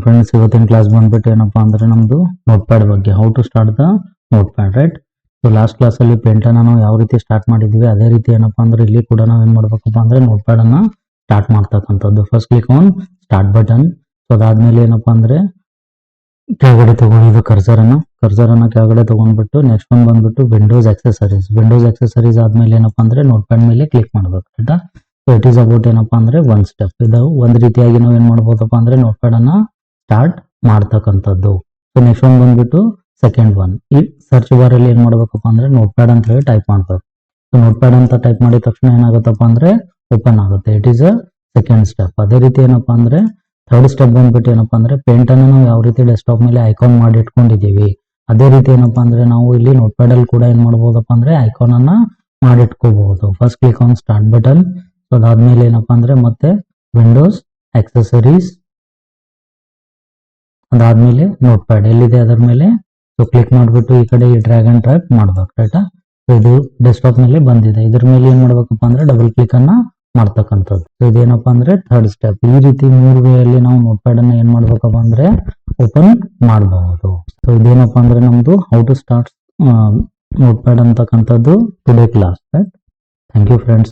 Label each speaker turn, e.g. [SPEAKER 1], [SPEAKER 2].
[SPEAKER 1] Friends, ಇವತ್ತಿನ class ಬಂದ್ಬಿಟ್ಟು ಏನಪ್ಪಾ ಅಂದ್ರೆ ನಮ್ದು ನೋಟ್ ಪ್ಯಾಡ್ ಬಗ್ಗೆ, how to start the notepad, right. So last class ಅಲ್ಲಿ ಪೇಂಟ್ ಅನ್ನ ನಾವು ಯಾವ ರೀತಿ ಸ್ಟಾರ್ಟ್ ಮಾಡಿದ್ವಿ, ಅದೇ ರೀತಿ ಏನಪ್ಪಾ ಅಂದ್ರೆ ಇಲ್ಲಿ ಕೂಡ ನಾವು ಏನ್ ಮಾಡ್ಬೇಕಪ್ಪ ಅಂದ್ರೆ ನೋಟ್ ಪ್ಯಾಡ್ ಅನ್ನ ಸ್ಟಾರ್ಟ್ ಮಾಡ್ತಕ್ಕಂಥದ್ದು. First click on start button. So ಅದಾದ್ಮೇಲೆ ಏನಪ್ಪಾ ಅಂದ್ರೆ ಕೆಳಗಡೆ ತಗೊಂಡಿದ್ದು ಕರ್ಸರ್ ಅನ್ನ ಕೆಳಗಡೆ ತಗೊಂಡ್ಬಿಟ್ಟು ನೆಕ್ಸ್ಟ್ ಒನ್ ಬಂದ್ಬಿಟ್ಟು ವಿಂಡೋಸ್ ಆಕ್ಸೆಸರೀಸ್ ಆದ್ಮೇಲೆ ಏನಪ್ಪಾ ಅಂದ್ರೆ ನೋಟ್ ಪ್ಯಾಡ್ ಮೇಲೆ ಕ್ಲಿಕ್ ಮಾಡ್ಬೇಕು, ಆಯ್ತಾ. ಸೊ ಇಟ್ ಈಸ್ ಅಬೌಟ್ ಏನಪ್ಪಾ ಅಂದ್ರೆ ಒನ್ ಸ್ಟೆಪ್. ಇದು ಒಂದ್ ರೀತಿಯಾಗಿ ನಾವು ಏನ್ ಮಾಡ್ಬೋದಪ್ಪ ಅಂದ್ರೆ ನೋಟ್ ಪ್ಯಾಡ್ ಅನ್ನ ಸ್ಟಾರ್ಟ್ ಮಾಡ್ತಕ್ಕಂಥದ್ದು. ಸೊ ನೆಕ್ಸ್ಟ್ ಒನ್ ಬಂದ್ಬಿಟ್ಟು ಸೆಕೆಂಡ್ ಒನ್, ಈ ಸರ್ಚ್ ಬಾರ್ ಅಲ್ಲಿ ಏನ್ ಮಾಡ್ಬೇಕಪ್ಪ ಅಂದ್ರೆ ನೋಟ್ ಪ್ಯಾಡ್ ಅಂತ ಹೇಳಿ ಟೈಪ್ ಮಾಡ್ಬೇಕು. ಸೊ ನೋಟ್ ಪ್ಯಾಡ್ ಅಂತ ಟೈಪ್ ಮಾಡಿದ ತಕ್ಷಣ ಏನಾಗುತ್ತಪ್ಪ ಅಂದ್ರೆ ಓಪನ್ ಆಗುತ್ತೆ. It is a second step. ಅದೇ ರೀತಿ ಏನಪ್ಪಾ ಅಂದ್ರೆ ಥರ್ಡ್ ಸ್ಟೆಪ್ ಬಂದ್ಬಿಟ್ಟು ಏನಪ್ಪಾ ಅಂದ್ರೆ ಪೇಂಟ್ ಅನ್ನು ನಾವು ಯಾವ ರೀತಿ ಡೆಸ್ಕ್ಟಾಪ್ ಮೇಲೆ ಐಕಾನ್ ಮಾಡಿ ಇಟ್ಕೊಂಡಿದೀವಿ, ಅದೇ ರೀತಿ ಏನಪ್ಪಾ ಅಂದ್ರೆ ನಾವು ಇಲ್ಲಿ ನೋಟ್ ಪ್ಯಾಡ್ ಅಲ್ಲಿ ಕೂಡ ಏನ್ ಮಾಡಬಹುದಪ್ಪ ಅಂದ್ರೆ ಐಕಾನ್ ಅನ್ನ ಮಾಡಿಟ್ಕೋಬಹುದು. First click on start button. So ಅದಾದ್ಮೇಲೆ ಏನಪ್ಪಾ ಅಂದ್ರೆ ಮತ್ತೆ ವಿಂಡೋಸ್ ಆಕ್ಸೆಸರೀಸ್, ಅದಾದ್ಮೇಲೆ ನೋಟ್ ಪ್ಯಾಡ್ ಎಲ್ಲಿದೆ ಅದರ ಮೇಲೆ ಸೊ ಕ್ಲಿಕ್ ಮಾಡ್ಬಿಟ್ಟು ಈ ಕಡೆ ಡ್ರ್ಯಾಗ್ ಅಂಡ್ ಡ್ರಾಪ್ ಮಾಡ್ಬೇಕು, ರೈಟಾ. ಸೊ ಇದು ಡೆಸ್ಕ್ಟಾಪ್ ಮೇಲೆ ಬಂದಿದೆ. ಇದ್ರ ಮೇಲೆ ಏನ್ ಮಾಡ್ಬೇಕಪ್ಪ ಅಂದ್ರೆ ಡಬಲ್ ಕ್ಲಿಕ್ ಅನ್ನ ಮಾಡ್ತಕ್ಕಂಥದ್ದು. ಸೊ ಇದೇನಪ್ಪಾ ಅಂದ್ರೆ ಥರ್ಡ್ ಸ್ಟೆಪ್. ಈ ರೀತಿ 3 ವೇ ಅಲ್ಲಿ ನಾವು ನೋಟ್ ಪ್ಯಾಡ್ ಅನ್ನ ಏನ್ ಮಾಡ್ಬೇಕಪ್ಪ ಅಂದ್ರೆ ಓಪನ್ ಮಾಡಬಹುದು. ಸೊ ಇದೇನಪ್ಪಾ ಅಂದ್ರೆ ನಮ್ದು how to start notepad ಅಂತಕ್ಕಂಥದ್ದು today class. Thank you friends.